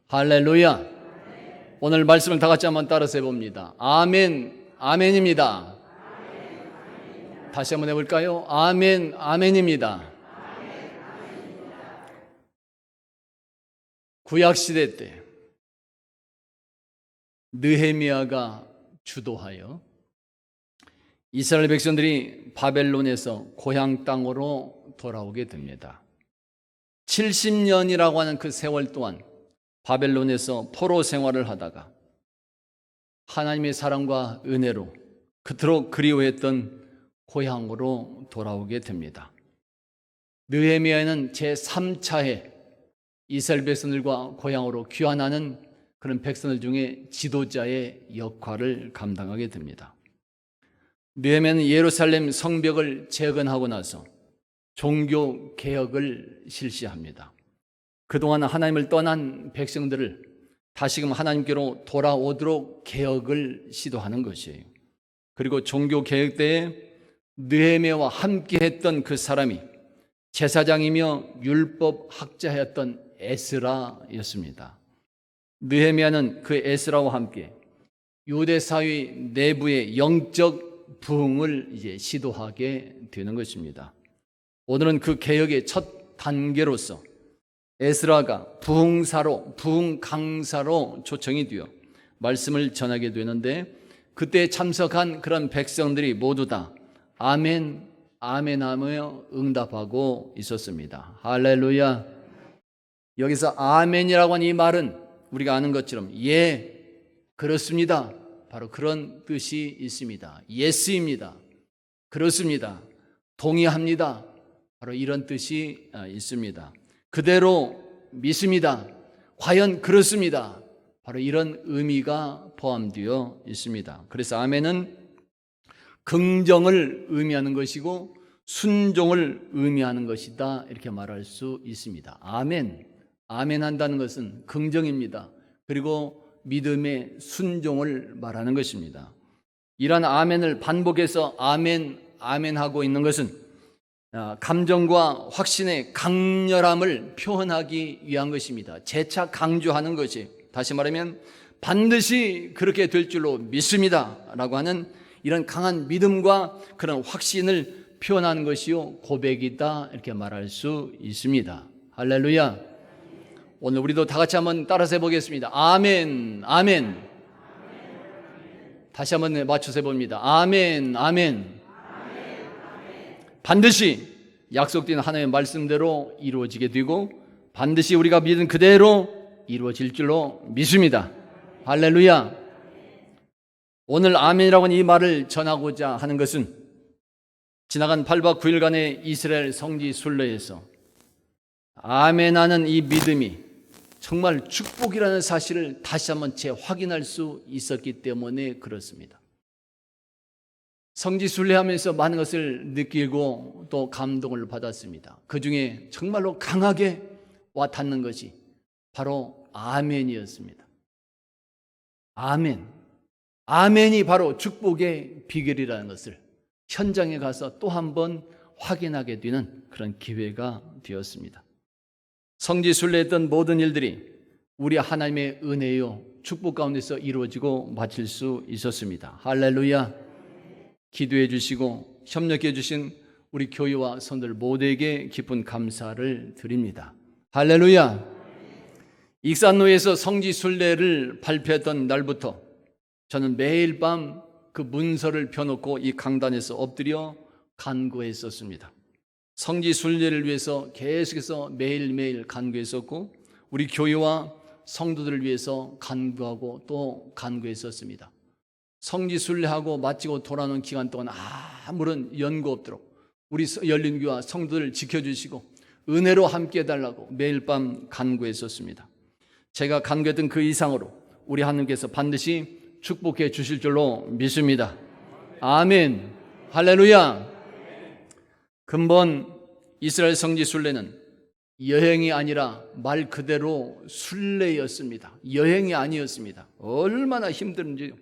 할렐루야. 오늘 말씀을 다 같이 한번 따라서 해봅니다. 아멘, 아멘입니다. 다시 한번 해볼까요? 아멘, 아멘입니다. 구약시대 때 느헤미야가 주도하여 이스라엘 백성들이 바벨론에서 고향 땅으로 돌아오게 됩니다. 70년이라고 하는 그 세월 동안 바벨론에서 포로 생활을 하다가 하나님의 사랑과 은혜로 그토록 그리워했던 고향으로 돌아오게 됩니다. 느헤미야는 제3차에 이스라엘 백성들과 고향으로 귀환하는 그런 백성들 중에 지도자의 역할을 감당하게 됩니다. 느헤미야는 예루살렘 성벽을 재건하고 나서 종교 개혁을 실시합니다. 그동안 하나님을 떠난 백성들을 다시금 하나님께로 돌아오도록 개혁을 시도하는 것이에요. 그리고 종교 개혁 때에 느헤미야와 함께 했던 그 사람이 제사장이며 율법 학자였던 에스라였습니다. 느헤미야는 그 에스라와 함께 유대 사회 내부의 영적 부흥을 시도하게 되는 것입니다. 오늘은 그 개혁의 첫 단계로서 에스라가 부흥사로, 부흥 강사로 초청이 되어 말씀을 전하게 되는데, 그때 참석한 그런 백성들이 모두 다 아멘, 아멘 하며 응답하고 있었습니다. 할렐루야. 여기서 아멘이라고 하는 이 말은 우리가 아는 것처럼 예, 그렇습니다, 바로 그런 뜻이 있습니다. 예스입니다, 그렇습니다, 동의합니다, 바로 이런 뜻이 있습니다. 그대로 믿습니다, 과연 그렇습니다, 바로 이런 의미가 포함되어 있습니다. 그래서 아멘은 긍정을 의미하는 것이고 순종을 의미하는 것이다, 이렇게 말할 수 있습니다. 아멘, 아멘 한다는 것은 긍정입니다. 그리고 믿음의 순종을 말하는 것입니다. 이러한 아멘을 반복해서 아멘, 아멘 하고 있는 것은 감정과 확신의 강렬함을 표현하기 위한 것입니다. 재차 강조하는 것이, 다시 말하면 반드시 그렇게 될 줄로 믿습니다 라고 하는 이런 강한 믿음과 그런 확신을 표현하는 것이요 고백이다, 이렇게 말할 수 있습니다. 할렐루야. 오늘 우리도 다 같이 한번 따라서 해보겠습니다. 아멘, 아멘. 다시 한번 맞춰서 해봅니다. 아멘, 아멘. 반드시 약속된 하나님의 말씀대로 이루어지게 되고 반드시 우리가 믿은 그대로 이루어질 줄로 믿습니다. 할렐루야. 오늘 아멘이라고 하는 이 말을 전하고자 하는 것은 지나간 8박 9일간의 이스라엘 성지 순례에서 아멘하는 이 믿음이 정말 축복이라는 사실을 다시 한번 재확인할 수 있었기 때문에 그렇습니다. 성지 순례하면서 많은 것을 느끼고 또 감동을 받았습니다. 그 중에 정말로 강하게 와닿는 것이 바로 아멘이었습니다. 아멘. 아멘이 바로 축복의 비결이라는 것을 현장에 가서 또 한 번 확인하게 되는 그런 기회가 되었습니다. 성지 순례했던 모든 일들이 우리 하나님의 은혜요 축복 가운데서 이루어지고 마칠 수 있었습니다. 할렐루야. 기도해 주시고 협력해 주신 우리 교회와 성도들 모두에게 깊은 감사를 드립니다. 할렐루야. 익산로에서 성지 순례를 발표했던 날부터 저는 매일 밤 그 문서를 펴놓고 이 강단에서 엎드려 간구했었습니다. 성지 순례를 위해서 계속해서 매일매일 간구했었고 우리 교회와 성도들을 위해서 간구하고 또 간구했었습니다. 성지 순례하고 마치고 돌아오는 기간 동안 아무런 연고 없도록 우리 열린교회와 성도들을 지켜주시고 은혜로 함께 해달라고 매일 밤 간구했었습니다. 제가 간구했던 그 이상으로 우리 하나님께서 반드시 축복해 주실 줄로 믿습니다. 아멘. 할렐루야. 근본 이스라엘 성지 순례는 여행이 아니라 말 그대로 순례였습니다. 여행이 아니었습니다. 얼마나 힘든지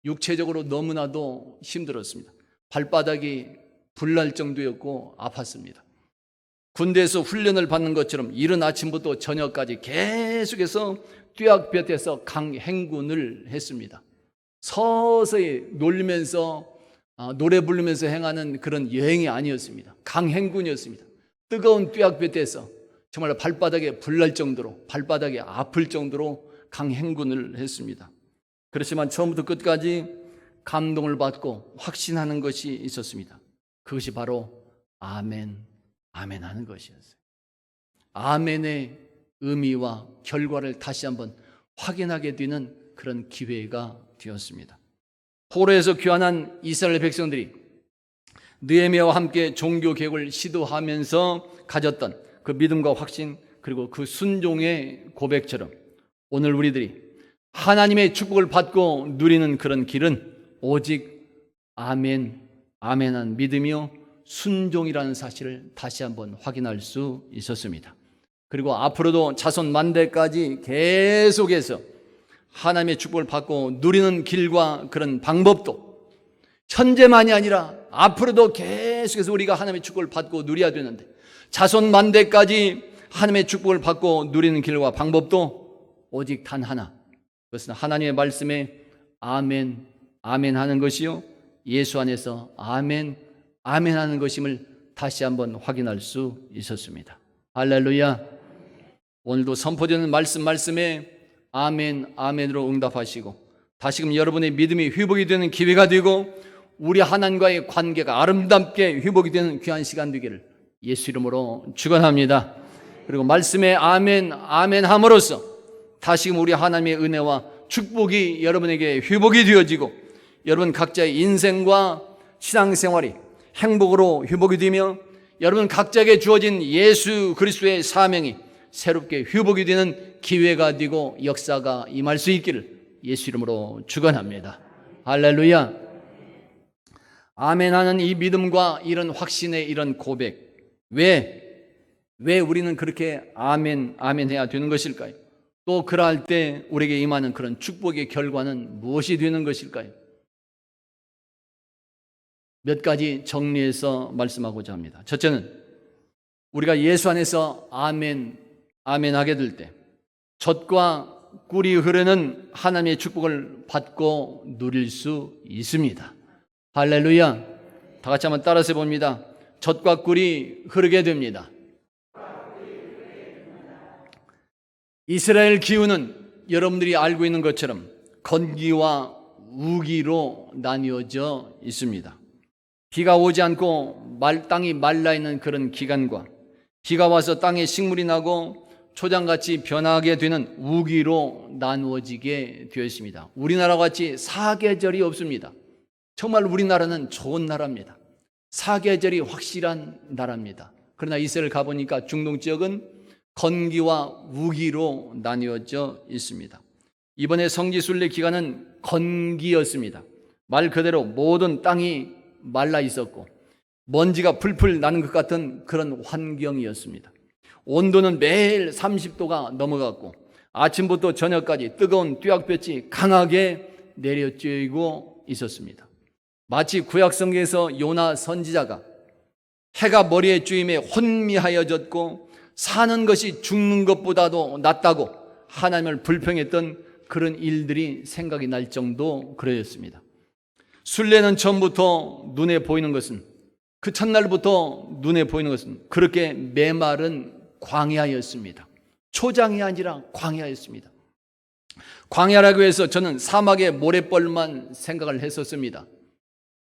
육체적으로 너무나도 힘들었습니다. 발바닥이 불날 정도였고 아팠습니다. 군대에서 훈련을 받는 것처럼 이른 아침부터 저녁까지 계속해서 뙤약볕에서 강행군을 했습니다. 서서히 놀면서 노래 부르면서 행하는 그런 여행이 아니었습니다. 강행군이었습니다. 뜨거운 뙤약볕에서 정말 발바닥에 불날 정도로, 발바닥에 아플 정도로 강행군을 했습니다. 그렇지만 처음부터 끝까지 감동을 받고 확신하는 것이 있었습니다. 그것이 바로 아멘, 아멘 하는 것이었어요. 아멘의 의미와 결과를 다시 한번 확인하게 되는 그런 기회가 되었습니다. 포로에서 귀환한 이스라엘 백성들이 느헤미야와 함께 종교 개혁을 시도하면서 가졌던 그 믿음과 확신, 그리고 그 순종의 고백처럼 오늘 우리들이 하나님의 축복을 받고 누리는 그런 길은 오직 아멘, 아멘한 믿음이요 순종이라는 사실을 다시 한번 확인할 수 있었습니다. 그리고 앞으로도 자손 만대까지 계속해서 하나님의 축복을 받고 누리는 길과 그런 방법도 현재만이 아니라 앞으로도 계속해서 우리가 하나님의 축복을 받고 누려야 되는데, 자손 만대까지 하나님의 축복을 받고 누리는 길과 방법도 오직 단 하나, 그것은 하나님의 말씀에 아멘, 아멘 하는 것이요 예수 안에서 아멘, 아멘 하는 것임을 다시 한번 확인할 수 있었습니다. 할렐루야. 오늘도 선포되는 말씀에 아멘, 아멘으로 응답하시고 다시금 여러분의 믿음이 회복이 되는 기회가 되고 우리 하나님과의 관계가 아름답게 회복이 되는 귀한 시간 되기를 예수 이름으로 축원합니다. 그리고 말씀에 아멘, 아멘 함으로써 다시금 우리 하나님의 은혜와 축복이 여러분에게 회복이 되어지고 여러분 각자의 인생과 신앙생활이 행복으로 회복이 되며 여러분 각자에게 주어진 예수 그리스도의 사명이 새롭게 회복이 되는 기회가 되고 역사가 임할 수 있기를 예수 이름으로 축원합니다. 할렐루야. 아멘하는 이 믿음과 이런 확신의 이런 고백, 왜 우리는 그렇게 아멘, 아멘 해야 되는 것일까요? 또 그러할 때 우리에게 임하는 그런 축복의 결과는 무엇이 되는 것일까요? 몇 가지 정리해서 말씀하고자 합니다. 첫째는 우리가 예수 안에서 아멘, 아멘 하게 될 때 젖과 꿀이 흐르는 하나님의 축복을 받고 누릴 수 있습니다. 할렐루야. 다 같이 한번 따라서 봅니다. 젖과 꿀이 흐르게 됩니다. 이스라엘 기후는 여러분들이 알고 있는 것처럼 건기와 우기로 나뉘어져 있습니다. 비가 오지 않고 땅이 말라있는 그런 기간과 비가 와서 땅에 식물이 나고 초장같이 변하게 되는 우기로 나누어지게 되어 있습니다. 우리나라 같이 사계절이 없습니다. 정말 우리나라는 좋은 나라입니다. 사계절이 확실한 나라입니다. 그러나 이스라엘 가보니까 중동 지역은 건기와 우기로 나뉘어져 있습니다. 이번에 성지순례 기간은 건기였습니다. 말 그대로 모든 땅이 말라 있었고 먼지가 풀풀 나는 것 같은 그런 환경이었습니다. 온도는 매일 30도가 넘어갔고 아침부터 저녁까지 뜨거운 뙤약볕이 강하게 내려쬐고 있었습니다. 마치 구약 성경에서 요나 선지자가 해가 머리에 쬐임에 혼미하여졌고 사는 것이 죽는 것보다도 낫다고 하나님을 불평했던 그런 일들이 생각이 날 정도 그러했습니다. 순례는 처음부터 눈에 보이는 것은, 그 첫날부터 눈에 보이는 것은 그렇게 메마른 광야였습니다. 초장이 아니라 광야였습니다. 광야라고 해서 저는 사막의 모래벌만 생각을 했었습니다.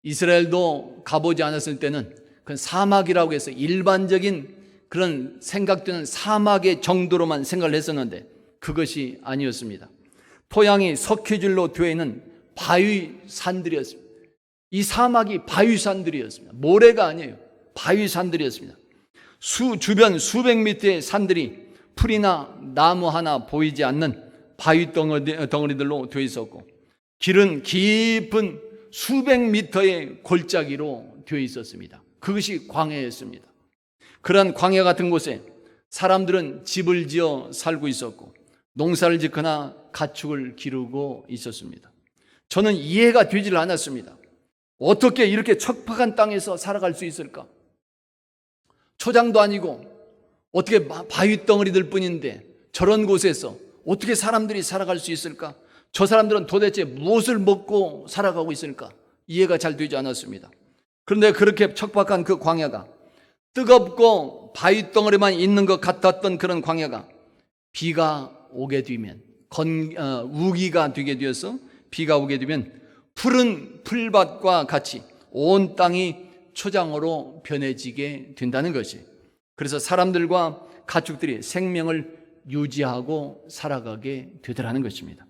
이스라엘도 가보지 않았을 때는 그 사막이라고 해서 일반적인 그런 생각되는 사막의 정도로만 생각을 했었는데 그것이 아니었습니다. 토양이 석회질로 되어 있는 바위산들이었습니다. 이 사막이 바위산들이었습니다. 모래가 아니에요. 바위산들이었습니다. 주변 수백 미터의 산들이 풀이나 나무 하나 보이지 않는 바위 덩어리들로 되어 있었고 길은 깊은 수백 미터의 골짜기로 되어 있었습니다. 그것이 광야였습니다. 그러한 광야 같은 곳에 사람들은 집을 지어 살고 있었고 농사를 짓거나 가축을 기르고 있었습니다. 저는 이해가 되질 않았습니다. 어떻게 이렇게 척박한 땅에서 살아갈 수 있을까? 초장도 아니고 어떻게 바위 덩어리들 뿐인데 저런 곳에서 어떻게 사람들이 살아갈 수 있을까? 저 사람들은 도대체 무엇을 먹고 살아가고 있을까? 이해가 잘 되지 않았습니다. 그런데 그렇게 척박한 그 광야가, 뜨겁고 바위 덩어리만 있는 것 같았던 그런 광야가 비가 오게 되면, 우기가 되게 되어서 비가 오게 되면 푸른 풀밭과 같이 온 땅이 초장으로 변해지게 된다는 것이. 그래서 사람들과 가축들이 생명을 유지하고 살아가게 되더라는 것입니다.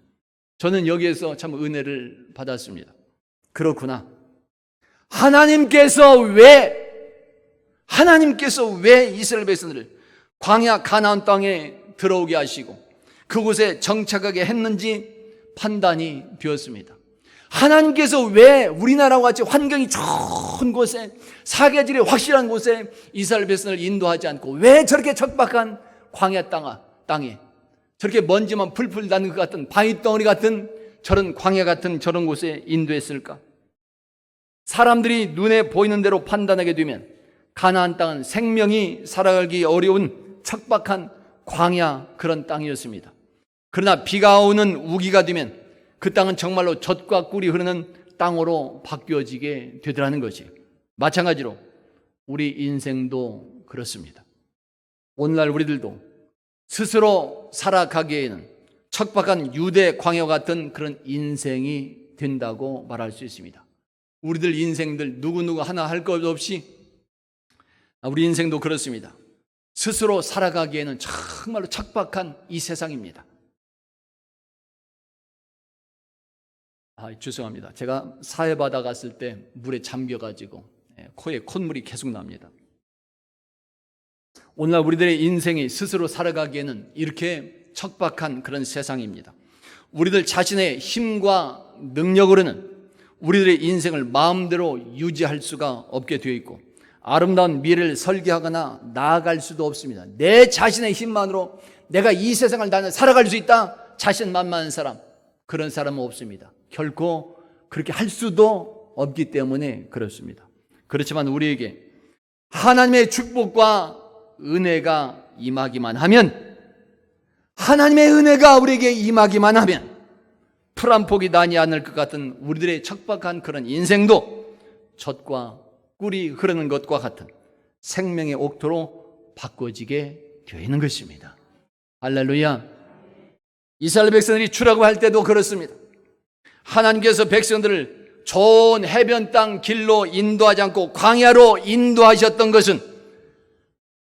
저는 여기에서 참 은혜를 받았습니다. 그렇구나. 하나님께서 왜 이스라엘 백성들을 광야 가나안 땅에 들어오게 하시고 그곳에 정착하게 했는지 판단이 되었습니다. 하나님께서 왜 우리나라와 같이 환경이 좋은 곳에, 사계절이 확실한 곳에 이스라엘 백성을 인도하지 않고 왜 저렇게 척박한 광야 땅에 저렇게 먼지만 풀풀 나는 것 같은 바위 덩어리 같은 저런 광야 같은 저런 곳에 인도했을까? 사람들이 눈에 보이는 대로 판단하게 되면 가나안 땅은 생명이 살아가기 어려운 척박한 광야 그런 땅이었습니다. 그러나 비가 오는 우기가 되면 그 땅은 정말로 젖과 꿀이 흐르는 땅으로 바뀌어지게 되더라는 것이. 마찬가지로 우리 인생도 그렇습니다. 오늘날 우리들도 스스로 살아가기에는 척박한 유대 광야 같은 그런 인생이 된다고 말할 수 있습니다. 우리들 인생들 누구누구 하나 할 것 없이 우리 인생도 그렇습니다. 스스로 살아가기에는 정말로 척박한 이 세상입니다. 죄송합니다. 제가 사해바다 갔을 때 물에 잠겨가지고 코에 콧물이 계속 납니다. 오늘날 우리들의 인생이 스스로 살아가기에는 이렇게 척박한 그런 세상입니다. 우리들 자신의 힘과 능력으로는 우리들의 인생을 마음대로 유지할 수가 없게 되어 있고 아름다운 미래를 설계하거나 나아갈 수도 없습니다. 내 자신의 힘만으로 내가 이 세상을 나는 살아갈 수 있다 자신만만한 사람, 그런 사람은 없습니다. 결코 그렇게 할 수도 없기 때문에 그렇습니다. 그렇지만 우리에게 하나님의 축복과 은혜가 임하기만 하면, 하나님의 은혜가 우리에게 임하기만 하면 풀 한 폭이 나지 않을 것 같은 우리들의 척박한 그런 인생도 젖과 꿀이 흐르는 것과 같은 생명의 옥토로 바꿔지게 되어 있는 것입니다. 할렐루야. 이스라엘 백성들이 출애굽할 때도 그렇습니다. 하나님께서 백성들을 좋은 해변 땅 길로 인도하지 않고 광야로 인도하셨던 것은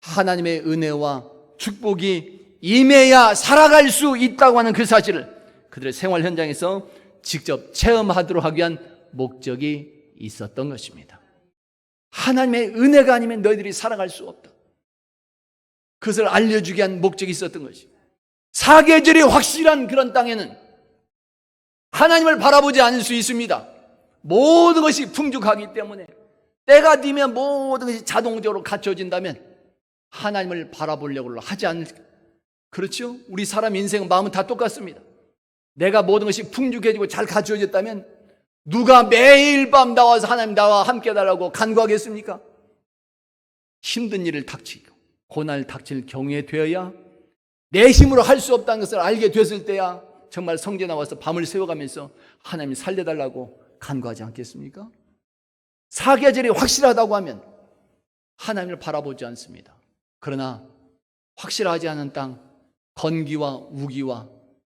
하나님의 은혜와 축복이 임해야 살아갈 수 있다고 하는 그 사실을 그들의 생활 현장에서 직접 체험하도록 하기 위한 목적이 있었던 것입니다. 하나님의 은혜가 아니면 너희들이 살아갈 수 없다. 그것을 알려주기 위한 목적이 있었던 것이. 사계절이 확실한 그런 땅에는 하나님을 바라보지 않을 수 있습니다. 모든 것이 풍족하기 때문에 때가 되면 모든 것이 자동적으로 갖춰진다면 하나님을 바라보려고 하지 않을. 그렇죠? 우리 사람 인생은 마음은 다 똑같습니다. 내가 모든 것이 풍족해지고 잘 갖춰졌다면 누가 매일 밤 나와서 하나님 나와 함께 해달라고 간구하겠습니까? 힘든 일을 닥치고 고난을 닥칠 경우에 되어야, 내 힘으로 할 수 없다는 것을 알게 됐을 때야 정말 성전에 나와서 밤을 새워가면서 하나님 살려달라고 간구하지 않겠습니까? 사계절이 확실하다고 하면 하나님을 바라보지 않습니다. 그러나 확실하지 않은 땅, 건기와 우기와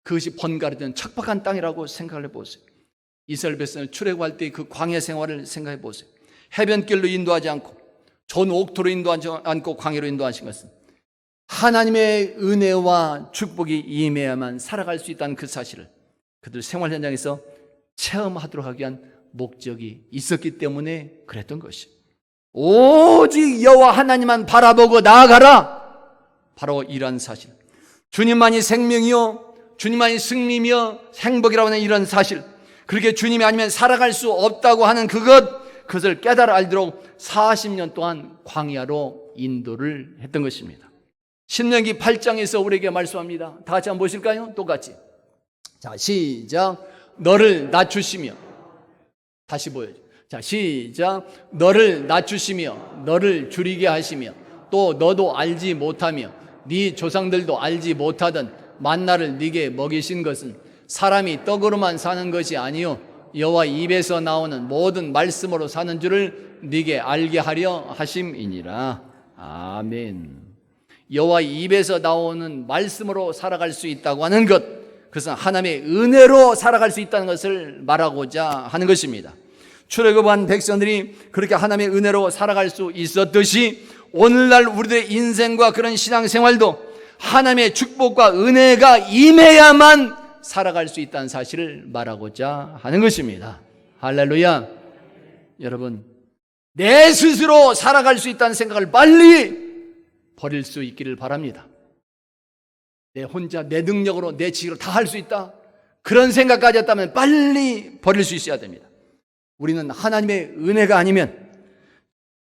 그것이 번갈아되는 척박한 땅이라고 생각을 해보세요. 이스라엘 백성을 출애굽할 때 그 광야 생활을 생각해 보세요. 해변길로 인도하지 않고 좋은 옥토로 인도하지 않고 광야로 인도하신 것은 하나님의 은혜와 축복이 임해야만 살아갈 수 있다는 그 사실을 그들 생활 현장에서 체험하도록 하기 위한 목적이 있었기 때문에 그랬던 것이. 오직 여호와 하나님만 바라보고 나아가라, 바로 이러한 사실. 주님만이 생명이요 주님만이 승리며 행복이라고 하는 이런 사실, 그렇게 주님이 아니면 살아갈 수 없다고 하는 그것을 깨달아 알도록 40년 동안 광야로 인도를 했던 것입니다. 신명기 8장에서 우리에게 말씀합니다. 다 같이 한번 보실까요? 똑같이. 자, 시작. 너를 낮추시며. 다시 보여줘. 자, 시작. 너를 낮추시며 너를 줄이게 하시며 또 너도 알지 못하며 네 조상들도 알지 못하던 만나를 네게 먹이신 것은 사람이 떡으로만 사는 것이 아니요 여호와 입에서 나오는 모든 말씀으로 사는 줄을 네게 알게 하려 하심이니라. 아멘. 여호와 입에서 나오는 말씀으로 살아갈 수 있다고 하는 것, 그것은 하나님의 은혜로 살아갈 수 있다는 것을 말하고자 하는 것입니다. 출애굽한 백성들이 그렇게 하나님의 은혜로 살아갈 수 있었듯이 오늘날 우리들의 인생과 그런 신앙생활도 하나님의 축복과 은혜가 임해야만 살아갈 수 있다는 사실을 말하고자 하는 것입니다. 할렐루야. 여러분, 내 스스로 살아갈 수 있다는 생각을 빨리 버릴 수 있기를 바랍니다. 내 혼자 내 능력으로 내 지혜로 다 할 수 있다, 그런 생각까지 했다면 빨리 버릴 수 있어야 됩니다. 우리는 하나님의 은혜가 아니면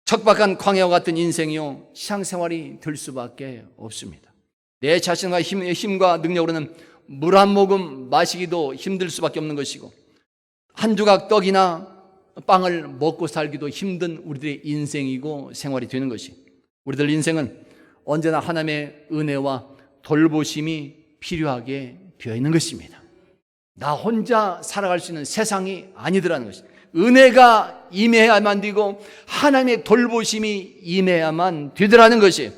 척박한 광야와 같은 인생이요 신앙생활이 될 수밖에 없습니다. 내 자신과 힘과 능력으로는 물 한 모금 마시기도 힘들 수밖에 없는 것이고 한 조각 떡이나 빵을 먹고 살기도 힘든 우리들의 인생이고 생활이 되는 것이, 우리들 인생은 언제나 하나님의 은혜와 돌보심이 필요하게 되어 있는 것입니다. 나 혼자 살아갈 수 있는 세상이 아니더라는 것입니다. 은혜가 임해야만 되고 하나님의 돌보심이 임해야만 되더라는 것이,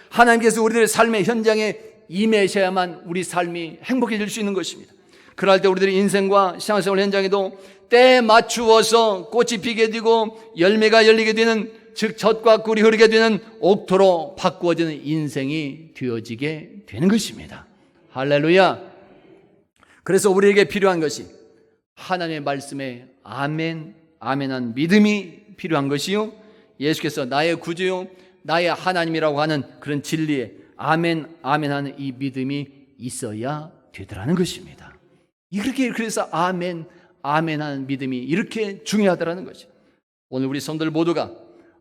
하나님께서 우리들의 삶의 현장에 임하셔야만 우리 삶이 행복해질 수 있는 것입니다. 그럴 때 우리들의 인생과 신앙생활 현장에도 때에 맞추어서 꽃이 피게 되고 열매가 열리게 되는, 즉 젖과 꿀이 흐르게 되는 옥토로 바꾸어지는 인생이 되어지게 되는 것입니다. 할렐루야. 그래서 우리에게 필요한 것이 하나님의 말씀에 아멘, 아멘한 믿음이 필요한 것이요, 예수께서 나의 구주요 나의 하나님이라고 하는 그런 진리에 아멘, 아멘하는 이 믿음이 있어야 되더라는 것입니다. 그래서 아멘, 아멘하는 믿음이 이렇게 중요하다는 것이, 오늘 우리 성도들 모두가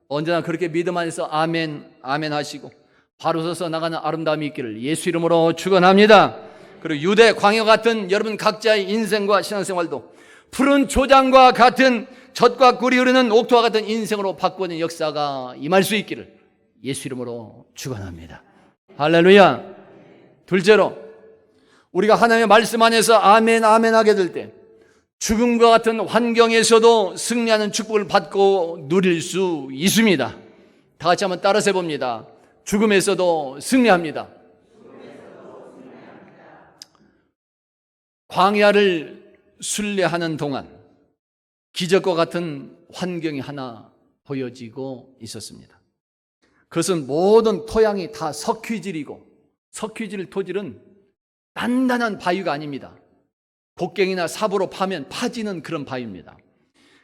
언제나 그렇게 믿음 안에서 아멘, 아멘 하시고 바로 서서 나가는 아름다움이 있기를 예수 이름으로 축원합니다. 그리고 유대 광야 같은 여러분 각자의 인생과 신앙생활도 푸른 초장과 같은 젖과 꿀이 흐르는 옥토와 같은 인생으로 바꾸는 역사가 임할 수 있기를 예수 이름으로 축원합니다. 할렐루야. 둘째로, 우리가 하나님의 말씀 안에서 아멘, 아멘 하게 될 때 죽음과 같은 환경에서도 승리하는 축복을 받고 누릴 수 있습니다. 다 같이 한번 따라서 해봅니다. 죽음에서도 승리합니다. 광야를 순례하는 동안 기적과 같은 환경이 하나 보여지고 있었습니다. 그것은 모든 토양이 다 석회질이고, 석회질 토질은 단단한 바위가 아닙니다. 곡괭이나 삽으로 파면 파지는 그런 바위입니다.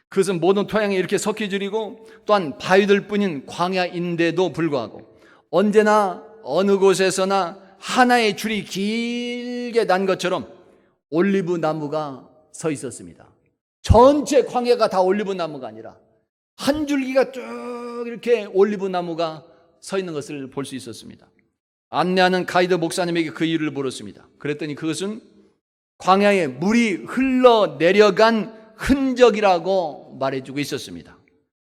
그것은 모든 토양이 이렇게 석회질이고 또한 바위들 뿐인 광야인데도 불구하고 언제나 어느 곳에서나 하나의 줄이 길게 난 것처럼 올리브 나무가 서 있었습니다. 전체 광야가 다 올리브 나무가 아니라 한 줄기가 쭉 이렇게 올리브 나무가 서 있는 것을 볼 수 있었습니다. 안내하는 가이드 목사님에게 그 이유를 물었습니다. 그랬더니 그것은 광야에 물이 흘러내려간 흔적이라고 말해주고 있었습니다.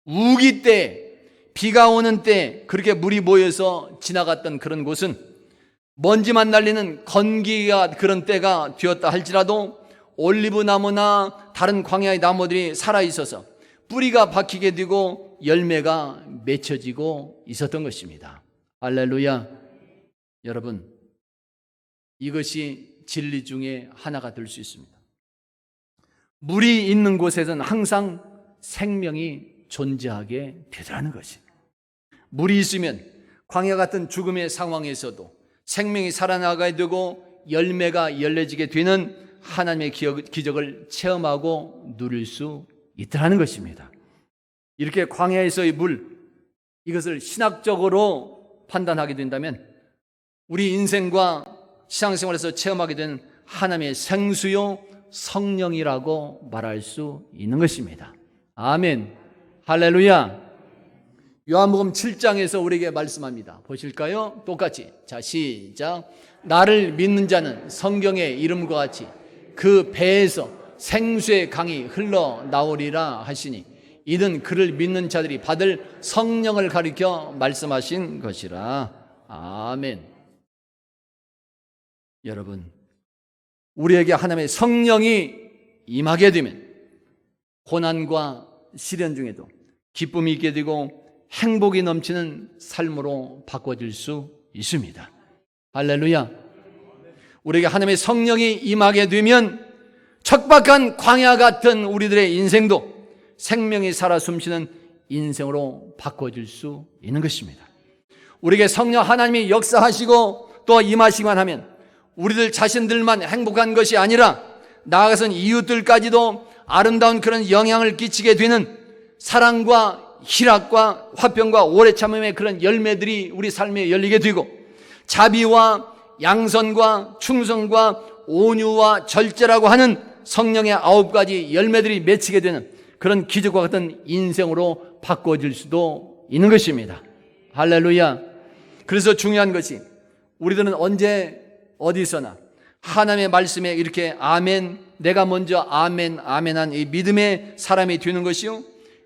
우기 때, 비가 오는 때 그렇게 물이 모여서 지나갔던 그런 곳은 먼지만 날리는 건기가 그런 때가 되었다 할지라도 올리브 나무나 다른 광야의 나무들이 살아있어서 뿌리가 박히게 되고 열매가 맺혀지고 있었던 것입니다. 할렐루야. 여러분, 이것이 진리 중에 하나가 될 수 있습니다. 물이 있는 곳에서는 항상 생명이 존재하게 되더라는 것이, 물이 있으면 광야 같은 죽음의 상황에서도 생명이 살아나가게 되고 열매가 열려지게 되는 하나님의 기적을 체험하고 누릴 수 있더라는 것입니다. 이렇게 광야에서의 물, 이것을 신학적으로 판단하게 된다면 우리 인생과 신앙생활에서 체험하게 되는 하나님의 생수요 성령이라고 말할 수 있는 것입니다. 아멘. 할렐루야. 요한복음 7장에서 우리에게 말씀합니다. 보실까요? 똑같이. 자, 시작. 나를 믿는 자는 성경의 이름과 같이 그 배에서 생수의 강이 흘러나오리라 하시니 이는 그를 믿는 자들이 받을 성령을 가리켜 말씀하신 것이라. 아멘. 여러분, 우리에게 하나님의 성령이 임하게 되면 고난과 시련 중에도 기쁨이 있게 되고 행복이 넘치는 삶으로 바꿔질 수 있습니다. 할렐루야. 우리에게 하나님의 성령이 임하게 되면 척박한 광야 같은 우리들의 인생도 생명이 살아 숨쉬는 인생으로 바꿔질 수 있는 것입니다. 우리에게 성령 하나님이 역사하시고 또 임하시기만 하면 우리들 자신들만 행복한 것이 아니라 나아가서는 이웃들까지도 아름다운 그런 영향을 끼치게 되는 사랑과 희락과 화평과 오래 참음의 그런 열매들이 우리 삶에 열리게 되고 자비와 양선과 충성과 온유와 절제라고 하는 성령의 9가지 열매들이 맺히게 되는 그런 기적과 같은 인생으로 바꿔질 수도 있는 것입니다. 할렐루야. 그래서 중요한 것이 우리들은 언제 어디서나 하나님의 말씀에 이렇게 아멘, 내가 먼저 아멘, 아멘한 이 믿음의 사람이 되는 것이요,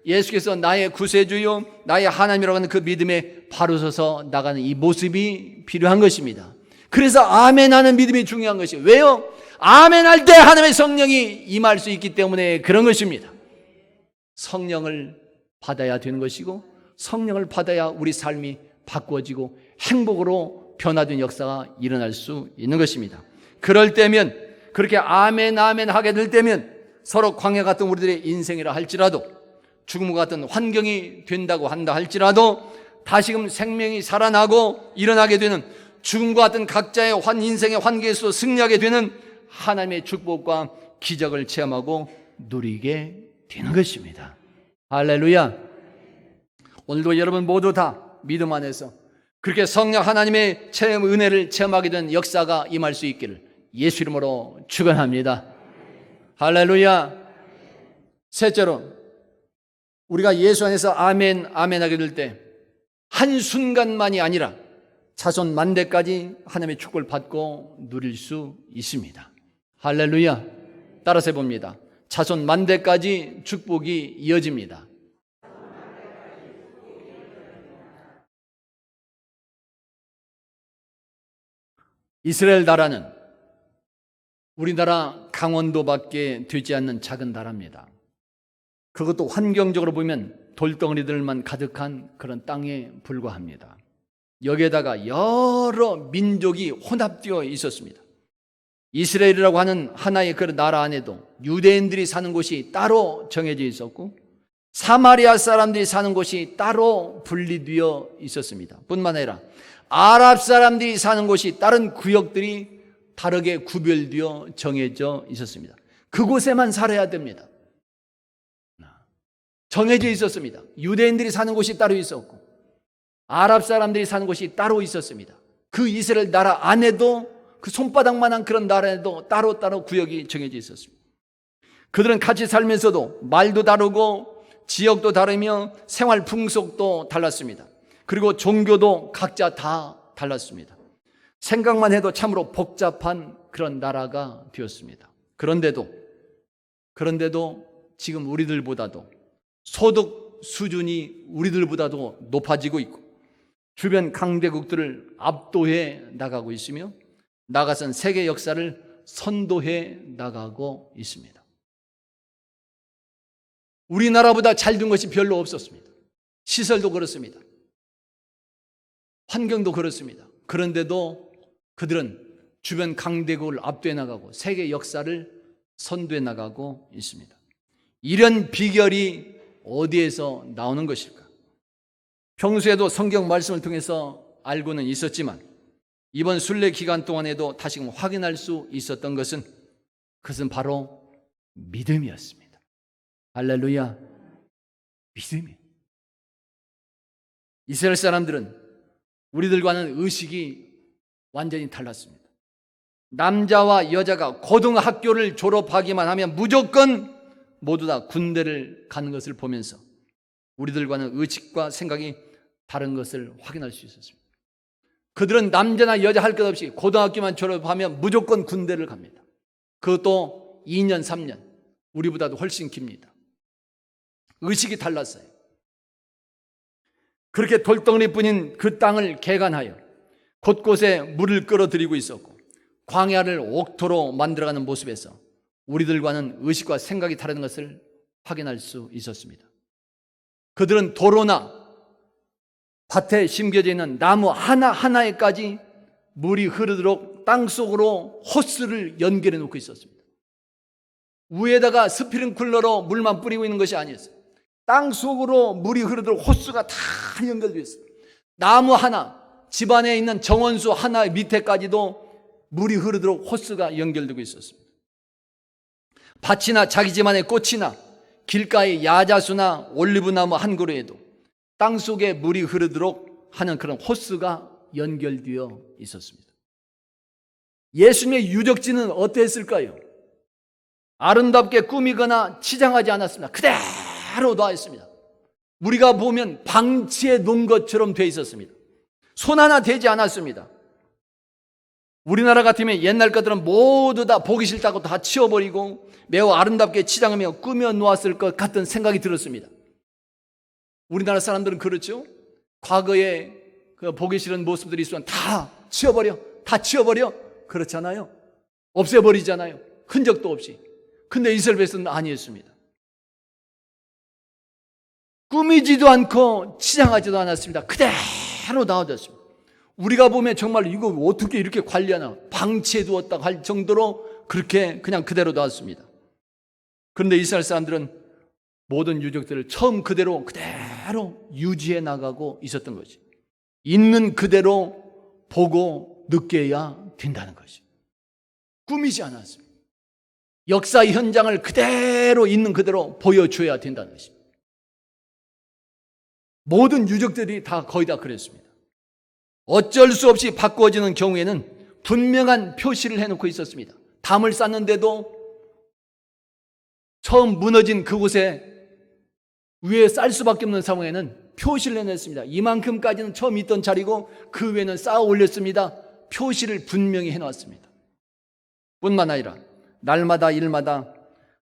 예수께서 나의 구세주요 나의 하나님이라고 하는 그 믿음에 바로 서서 나가는 이 모습이 필요한 것입니다. 그래서 아멘하는 믿음이 중요한 것이에요. 왜요? 아멘할 때 하나님의 성령이 임할 수 있기 때문에 그런 것입니다. 성령을 받아야 되는 것이고 성령을 받아야 우리 삶이 바꿔지고 행복으로 변화된 역사가 일어날 수 있는 것입니다. 그럴 때면, 그렇게 아멘 아멘 하게 될 때면 서로 광야 같은 우리들의 인생이라 할지라도, 죽음과 같은 환경이 된다고 한다 할지라도 다시금 생명이 살아나고 일어나게 되는, 죽음과 같은 각자의 인생의 환경에서 승리하게 되는 하나님의 축복과 기적을 체험하고 누리게 되는 것입니다. 할렐루야. 오늘도 여러분 모두 다 믿음 안에서 그렇게 성령 하나님의 은혜를 체험하게 된 역사가 임할 수 있기를 예수 이름으로 축원합니다. 할렐루야. 셋째로, 우리가 예수 안에서 아멘 아멘 하게 될 때 한순간만이 아니라 자손 만대까지 하나님의 축복을 받고 누릴 수 있습니다. 할렐루야. 따라서 해봅니다. 자손 만대까지 축복이 이어집니다. 이스라엘 나라는 우리나라 강원도밖에 되지 않는 작은 나라입니다. 그것도 환경적으로 보면 돌덩어리들만 가득한 그런 땅에 불과합니다. 여기에다가 여러 민족이 혼합되어 있었습니다. 이스라엘이라고 하는 하나의 그 나라 안에도 유대인들이 사는 곳이 따로 정해져 있었고 사마리아 사람들이 사는 곳이 따로 분리되어 있었습니다. 뿐만 아니라 아랍 사람들이 사는 곳이 다른 구역들이 다르게 구별되어 정해져 있었습니다. 그곳에만 살아야 됩니다. 정해져 있었습니다. 유대인들이 사는 곳이 따로 있었고 아랍 사람들이 사는 곳이 따로 있었습니다. 그 이스라엘 나라 안에도, 그 손바닥만한 그런 나라에도 따로따로 구역이 정해져 있었습니다. 그들은 같이 살면서도 말도 다르고 지역도 다르며 생활 풍속도 달랐습니다. 그리고 종교도 각자 다 달랐습니다. 생각만 해도 참으로 복잡한 그런 나라가 되었습니다. 그런데도 지금 우리들보다도 소득 수준이 우리들보다도 높아지고 있고 주변 강대국들을 압도해 나가고 있으며 나아가선 세계 역사를 선도해 나가고 있습니다. 우리나라보다 잘 된 것이 별로 없었습니다. 시설도 그렇습니다. 환경도 그렇습니다. 그런데도 그들은 주변 강대국을 압도해 나가고 세계 역사를 선도해 나가고 있습니다. 이런 비결이 어디에서 나오는 것일까? 평소에도 성경 말씀을 통해서 알고는 있었지만 이번 순례 기간 동안에도 다시금 확인할 수 있었던 그것은 바로 믿음이었습니다. 할렐루야. 믿음이. 이스라엘 사람들은 우리들과는 의식이 완전히 달랐습니다. 남자와 여자가 고등학교를 졸업하기만 하면 무조건 모두 다 군대를 가는 것을 보면서 우리들과는 의식과 생각이 다른 것을 확인할 수 있었습니다. 그들은 남자나 여자 할 것 없이 고등학교만 졸업하면 무조건 군대를 갑니다. 그것도 2년, 3년, 우리보다도 훨씬 깁니다. 의식이 달랐어요. 그렇게 돌덩이뿐인 그 땅을 개간하여 곳곳에 물을 끌어들이고 있었고 광야를 옥토로 만들어가는 모습에서 우리들과는 의식과 생각이 다른 것을 확인할 수 있었습니다. 그들은 도로나 밭에 심겨져 있는 나무 하나하나에까지 물이 흐르도록 땅속으로 호스를 연결해 놓고 있었습니다. 위에다가 스프링클러로 물만 뿌리고 있는 것이 아니었어요. 땅속으로 물이 흐르도록 호스가 다 연결되어 있어요. 나무 하나, 집안에 있는 정원수 하나 밑에까지도 물이 흐르도록 호스가 연결되고 있었습니다. 밭이나 자기 집안의 꽃이나 길가의 야자수나 올리브나무 한 그루에도 땅속에 물이 흐르도록 하는 그런 호스가 연결되어 있었습니다. 예수님의 유적지는 어땠을까요? 아름답게 꾸미거나 치장하지 않았습니다. 그대로 놔 있습니다. 우리가 보면 방치해 놓은 것처럼 되어 있었습니다. 손 하나 대지 않았습니다. 우리나라 같으면 옛날 것들은 모두 다 보기 싫다고 다 치워버리고 매우 아름답게 치장하며 꾸며 놓았을 것 같은 생각이 들었습니다. 우리나라 사람들은 그렇죠. 과거에 그 보기 싫은 모습들이 있으면 다 치워버려, 다 치워버려. 그렇잖아요. 없애버리잖아요. 흔적도 없이. 근데 이스라엘 백성은 아니었습니다. 꾸미지도 않고 치장하지도 않았습니다. 그대로 놔뒀습니다. 우리가 보면 정말 이거 어떻게 이렇게 관리하나 방치해 두었다고 할 정도로 그렇게 그냥 그대로 놔뒀습니다. 그런데 이스라엘 사람들은 모든 유적들을 처음 그대로 유지해 나가고 있었던 거지. 있는 그대로 보고 느껴야 된다는 것이. 꾸미지 않았습니다. 역사 현장을 그대로 있는 그대로 보여줘야 된다는 것입니다. 모든 유적들이 다 거의 다 그랬습니다. 어쩔 수 없이 바꾸어지는 경우에는 분명한 표시를 해놓고 있었습니다. 담을 쌓는데도 처음 무너진 그곳에 위에 쌀 수밖에 없는 상황에는 표시를 해놨습니다. 이만큼까지는 처음 있던 자리고 그 위에는 쌓아 올렸습니다. 표시를 분명히 해놨습니다. 뿐만 아니라 날마다 일마다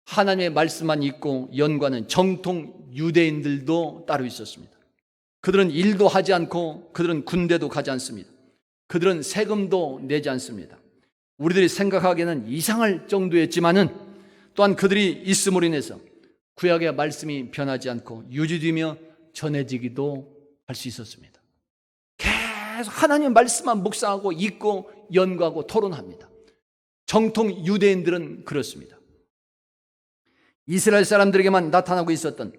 하나님의 말씀만 있고 연구하는 정통 유대인들도 따로 있었습니다. 그들은 일도 하지 않고 그들은 군대도 가지 않습니다. 그들은 세금도 내지 않습니다. 우리들이 생각하기에는 이상할 정도였지만은 또한 그들이 있음으로 인해서 구약의 말씀이 변하지 않고 유지되며 전해지기도 할 수 있었습니다. 계속 하나님의 말씀만 묵상하고 읽고 연구하고 토론합니다. 정통 유대인들은 그렇습니다. 이스라엘 사람들에게만 나타나고 있었던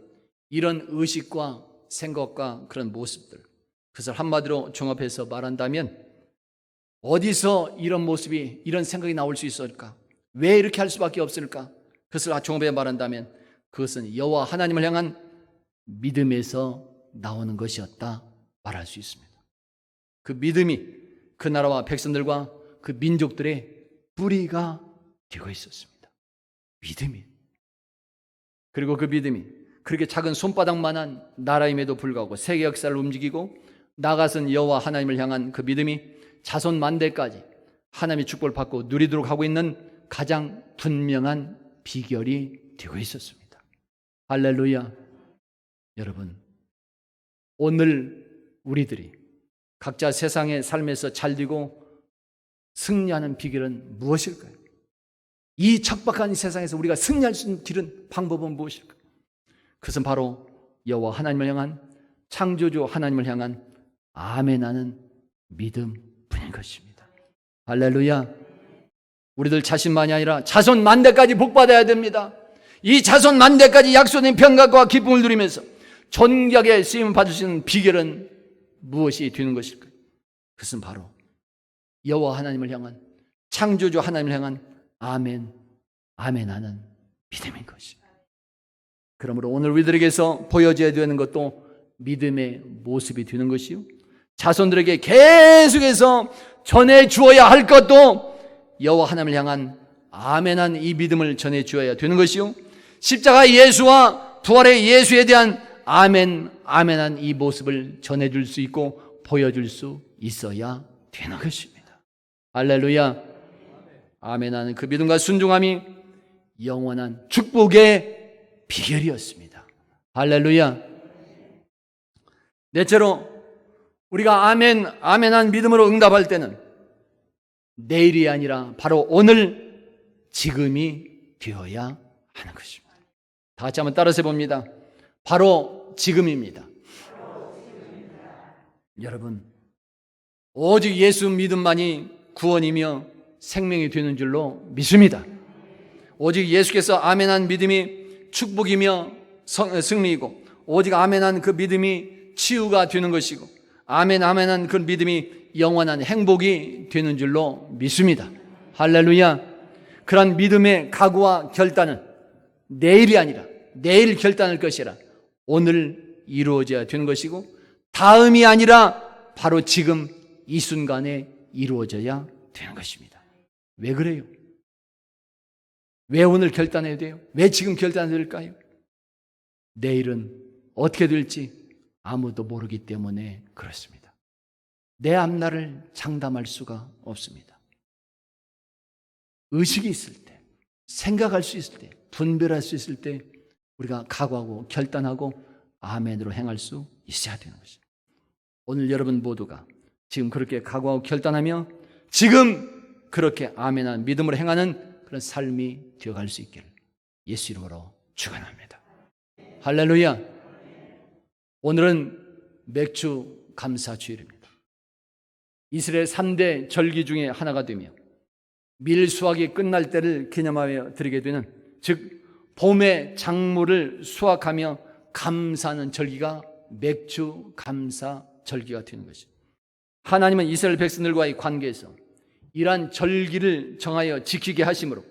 이런 의식과 생각과 그런 모습들, 그것을 한마디로 종합해서 말한다면 어디서 이런 모습이, 이런 생각이 나올 수 있을까? 왜 이렇게 할 수밖에 없을까? 그것을 종합해 말한다면 그것은 여호와 하나님을 향한 믿음에서 나오는 것이었다 말할 수 있습니다. 그 믿음이 그 나라와 백성들과 그 민족들의 뿌리가 되고 있었습니다. 믿음이. 그리고 그 믿음이 그렇게 작은 손바닥만한 나라임에도 불구하고 세계 역사를 움직이고 나아가선 여호와 하나님을 향한 그 믿음이 자손 만대까지 하나님의 축복을 받고 누리도록 하고 있는 가장 분명한 비결이 되고 있었습니다. 할렐루야. 여러분, 오늘 우리들이 각자 세상의 삶에서 잘되고 승리하는 비결은 무엇일까요? 이 척박한 세상에서 우리가 승리할 수 있는 길은, 방법은 무엇일까요? 그것은 바로 여호와 하나님을 향한, 창조주 하나님을 향한 아멘하는 믿음뿐인 것입니다. 할렐루야. 우리들 자신만이 아니라 자손 만대까지 복받아야 됩니다. 이 자손 만대까지 약속된 평강과 기쁨을 누리면서 존귀하게 쓰임을 받을 수 있는 비결은 무엇이 되는 것일까요? 그것은 바로 여호와 하나님을 향한, 창조주 하나님을 향한 아멘, 아멘하는 믿음인 것입니다. 그러므로 오늘 우리들에게서 보여져야 되는 것도 믿음의 모습이 되는 것이요, 자손들에게 계속해서 전해 주어야 할 것도 여호와 하나님을 향한 아멘한 이 믿음을 전해 주어야 되는 것이요, 십자가 예수와 부활의 예수에 대한 아멘, 아멘한 이 모습을 전해줄 수 있고 보여줄 수 있어야 되는 것입니다. 할렐루야. 아멘하는 그 믿음과 순종함이 영원한 축복의 비결이었습니다. 할렐루야. 넷째로 우리가 아멘, 아멘한 믿음으로 응답할 때는 내일이 아니라 바로 오늘, 지금이 되어야 하는 것입니다. 다 같이 한번 따라서 해봅니다. 바로 지금입니다. 여러분, 오직 예수 믿음만이 구원이며 생명이 되는 줄로 믿습니다. 오직 예수께서 아멘한 믿음이 축복이며 승리이고, 오직 아멘한 그 믿음이 치유가 되는 것이고, 아멘한 그 믿음이 영원한 행복이 되는 줄로 믿습니다. 할렐루야. 그런 믿음의 각오와 결단은 내일이 아니라, 내일 결단할 것이라 오늘 이루어져야 되는 것이고, 다음이 아니라 바로 지금 이 순간에 이루어져야 되는 것입니다. 왜 그래요? 왜 오늘 결단해야 돼요? 왜 지금 결단해야 될까요? 내일은 어떻게 될지 아무도 모르기 때문에 그렇습니다. 내 앞날을 장담할 수가 없습니다. 의식이 있을 때, 생각할 수 있을 때, 분별할 수 있을 때 우리가 각오하고 결단하고 아멘으로 행할 수 있어야 되는 것입니다. 오늘 여러분 모두가 지금 그렇게 각오하고 결단하며 지금 그렇게 아멘한 믿음으로 행하는 그런 삶이 되어갈 수 있기를 예수 이름으로 축원합니다. 할렐루야. 오늘은 맥주 감사 주일입니다. 이스라엘 3대 절기 중에 하나가 되며 밀 수확이 끝날 때를 기념하여 드리게 되는, 즉 봄의 작물을 수확하며 감사하는 절기가 맥주 감사 절기가 되는 것입니다. 하나님은 이스라엘 백성들과의 관계에서 이러한 절기를 정하여 지키게 하심으로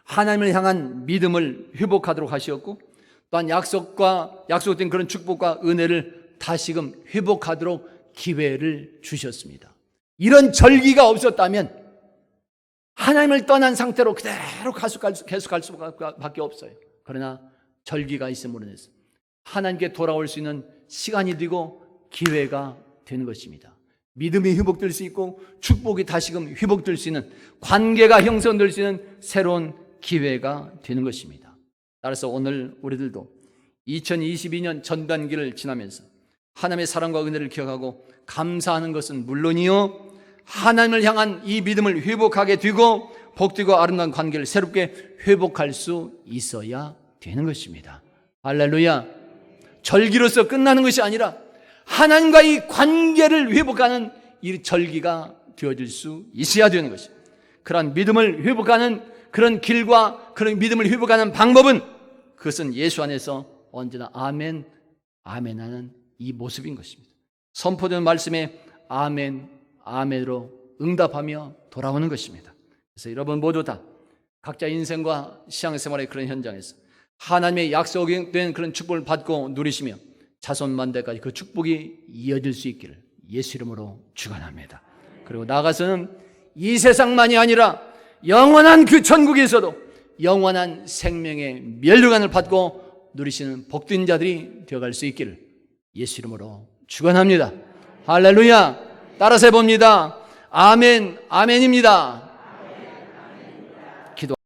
하나님을 향한 믿음을 회복하도록 하셨고, 또한 약속된 그런 축복과 은혜를 다시금 회복하도록 기회를 주셨습니다. 이런 절기가 없었다면 하나님을 떠난 상태로 그대로 계속갈 수밖에 없어요. 그러나 절기가 있음으로 인해서 하나님께 돌아올 수 있는 시간이 되고 기회가 되는 것입니다. 믿음이 회복될 수 있고 축복이 다시금 회복될 수 있는, 관계가 형성될 수 있는 새로운 기회가 되는 것입니다. 따라서 오늘 우리들도 2022년 전반기를 지나면서 하나님의 사랑과 은혜를 기억하고 감사하는 것은 물론이요, 하나님을 향한 이 믿음을 회복하게 되고 복되고 아름다운 관계를 새롭게 회복할 수 있어야 되는 것입니다. 할렐루야. 절기로서 끝나는 것이 아니라 하나님과의 관계를 회복하는 이 절기가 되어질 수 있어야 되는 것입니다. 그런 믿음을 회복하는 그런 길과 그런 믿음을 회복하는 방법은, 그것은 예수 안에서 언제나 아멘, 아멘하는 이 모습인 것입니다. 선포되는 말씀에 아멘, 아멘으로 응답하며 돌아오는 것입니다. 그래서 여러분 모두 다 각자 인생과 신앙생활의 그런 현장에서 하나님의 약속된 그런 축복을 받고 누리시며 자손만대까지 그 축복이 이어질 수 있기를 예수 이름으로 축원합니다. 그리고 나아가서는 이 세상만이 아니라 영원한 그 천국에서도 영원한 생명의 면류관을 받고 누리시는 복된 자들이 되어갈 수 있기를 예수 이름으로 축원합니다. 할렐루야. 따라서 해봅니다. 아멘, 아멘입니다.